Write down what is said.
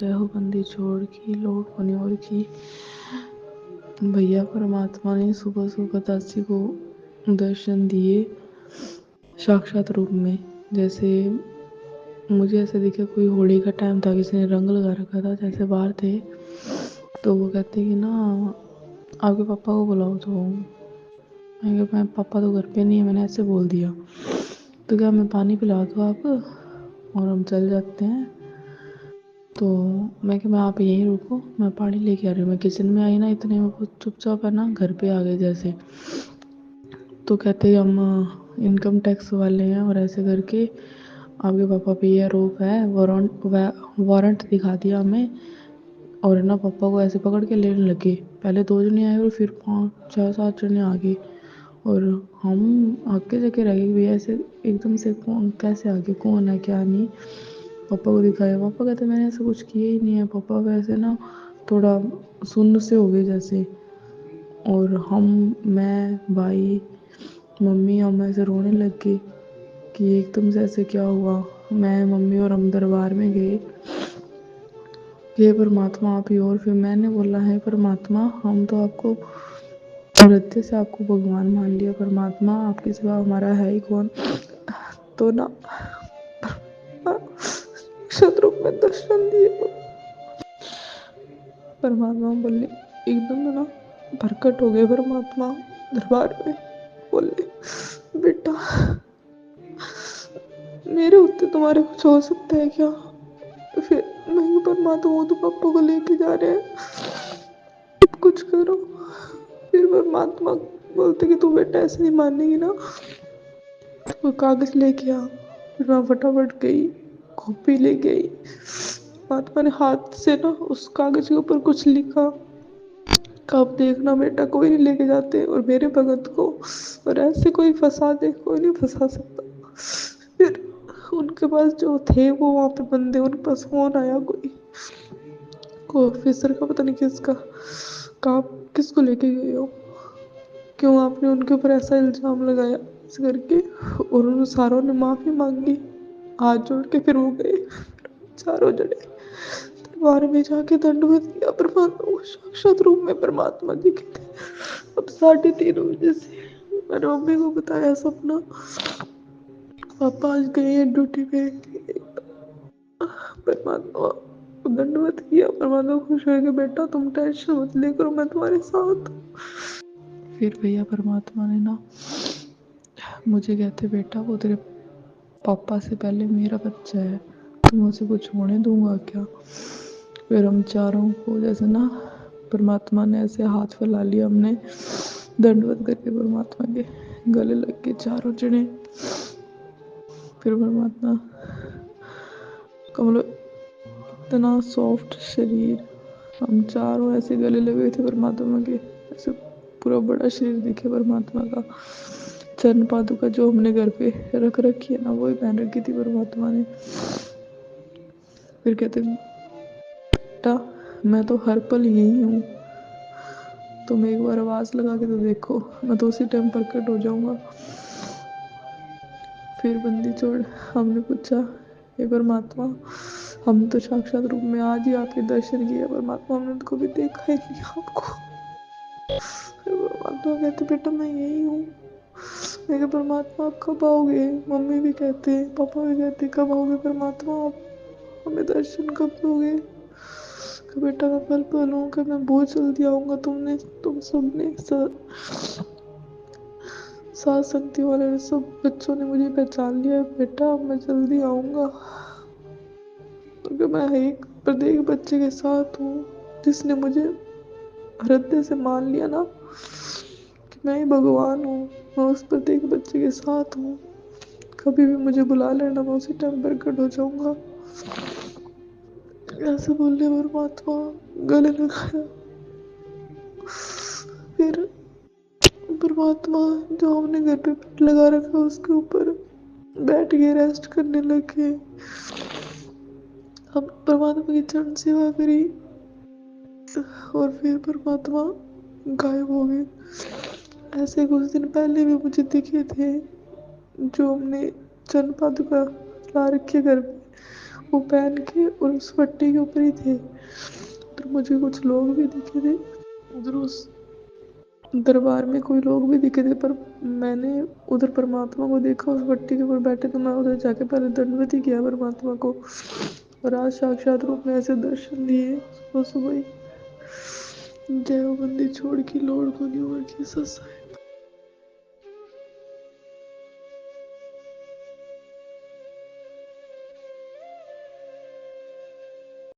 जय हो बंदी छोड़ की लोड पनियोर की। भैया परमात्मा ने सुबह सुबह दासी को दर्शन दिए साक्षात रूप में। जैसे मुझे ऐसे दिखा कोई होली का टाइम था, किसी ने रंग लगा रखा था, जैसे बाहर थे। तो वो कहते कि ना आपके पापा को बुलाओ। तो मैं पापा तो घर पे नहीं है, मैंने ऐसे बोल दिया। तो क्या मैं पानी पिला दूँ आप, और हम चल जाते हैं। तो मैं आप यहीं रुको, मैं पानी लेके आ रही हूँ। मैं किचन में आई ना, इतने में वो चुपचाप है ना घर पे आ गए जैसे। तो कहते हम इनकम टैक्स वाले हैं और ऐसे करके आपके पापा पे ये आरोप है, वारंट दिखा दिया हमें। और ना पापा को ऐसे पकड़ के लेने लगे। पहले 2 जने आए और फिर 5 6 7 जने आ गए। और हम आगे जाके रह गए भैया, ऐसे एकदम से कौन कैसे आ गए, कौन है क्या नहीं। पापा को दिखाया, पापा कहते मैंने ऐसा कुछ किया ही नहीं है। पापा वैसे ना थोड़ा सुन्न से हो गए जैसे। और मैं भाई मम्मी हम ऐसे रोने लग गए कि एकदम से ऐसे क्या हुआ। मैं मम्मी और हम दरबार में गए, हे परमात्मा आप ही। और फिर मैंने बोला है परमात्मा हम तो आपको हृदय से आपको भगवान मान लिया, परमात्मा आपके सिवा हमारा है ही कौन। तो ना शत्रु में दर्शन दिए। परमात्मा बोले एकदम ना प्रकट हो गए परमात्मा दरबार में। बोले बेटा मेरे होते तुम्हारे कुछ हो सकता है क्या। फिर मैं परमात्मा वो तो पापा को लेके जा रहे हैं, कुछ करो। फिर परमात्मा बोलते कि तू बेटा ऐसे नहीं मानेगी ना, तो कागज लेके आ। फिर मैं फटाफट गई, कॉपी ले गई। परमात्मा ने हाथ से ना उस कागज के ऊपर कुछ लिखा। कब देखना बेटा कोई नहीं लेके जाते और मेरे भगत को, और ऐसे कोई फंसा दे, कोई नहीं फंसा सकता। फिर उनके पास जो थे वो वहाँ पे बंदे, उनके पास फोन आया को ऑफिसर का, पता नहीं किसका, कहा किसको लेके गए हो, क्यों आपने उनके ऊपर ऐसा इल्जाम लगाया, इस करके। और उन सारों ने माफी मांगी हाथ जोड़ के। फिर वो गए चारों जने दरबार में जाके दंडवत किया। परमात्मा वो साक्षात रूप में परमात्मा दिखे थे। अब 3:30 बजे से मैंने मम्मी को बताया सपना। पापा आज गए हैं ड्यूटी पे। परमात्मा दंडवत किया। परमात्मा खुश हो गए, बेटा तुम टेंशन मत लेकर, मैं तुम्हारे साथ हूँ। फिर भैया परमात्मा ने ना मुझे कहते बेटा वो तेरे पापा से पहले मेरा बच्चा है, तुम उसे कुछ होने दूंगा क्या। फिर हम चारों को जैसे ना परमात्मा ने ऐसे हाथ फैला लिया, हमने दंडवत करके परमात्मा के गले लग के चारों जने। फिर परमात्मा का मतलब इतना सॉफ्ट शरीर, हम चारों ऐसे गले लगे थे परमात्मा के। ऐसे पूरा बड़ा शरीर दिखे परमात्मा का। चरण पादुका जो हमने घर पे रख रखी है ना, वही पहन रखी थी परमात्मा ने। फिर कहते बेटा मैं तो हर पल यही हूँ, तुम एक बार आवाज लगा के तो देखो, मैं तो उसी टाइम प्रकट हो जाऊंगा। फिर बंदी छोड़ हमने पूछा हे परमात्मा हम तो साक्षात रूप में आज ही आपके दर्शन किए परमात्मा, हमने तो कभी देखा ही नहीं आपको। फिर परमात्मा कहते बेटा मैं यही हूँ। मैं कहा परमात्मा आप कब आओगे। मम्मी भी कहते पापा भी कहते कब आओगे परमात्मा, आप हमें दर्शन कब दोगे। बेटा मैं पल पल हूँ, कि मैं बहुत जल्दी आऊंगा। तुम सबने सात संगति वाले सब बच्चों ने मुझे पहचान लिया है बेटा, मैं जल्दी आऊंगा। क्योंकि मैं एक प्रत्येक बच्चे के साथ हूँ, जिसने मुझे हृदय से मान लिया ना कि मैं ही भगवान हूँ, मैं उस प्रत्येक बच्चे के साथ हूँ। कभी भी मुझे बुला लेना, मैं उसी टाइम प्रकट हो जाऊंगा। ऐसे बोलने परमात्मा गले लगाया। फिर परमात्मा जो हमने घर पे बेड लगा रखा उसके ऊपर बैठ के रेस्ट करने लगे। हम परमात्मा की चरण सेवा करी और फिर परमात्मा गायब हो गए। ऐसे कुछ दिन पहले भी मुझे दिखे थे, जो हमने चरण पादुका ला रखी घर पे, वो पहन के और उस पट्टी के ऊपर ही थे। तो मुझे कुछ लोग भी दिखे थे उधर, उस दरबार में कोई लोग भी दिखे थे, पर मैंने उधर परमात्मा को देखा उस पट्टी के ऊपर बैठे, तो मैं उधर जाके पहले दंडवत ही किया परमात्मा को, और आज साक्षात रूप में ऐसे दर्शन दिए सुबह सुबह ही। जय हो बंदी छोड़ की लोड को नहीं और की ससाए।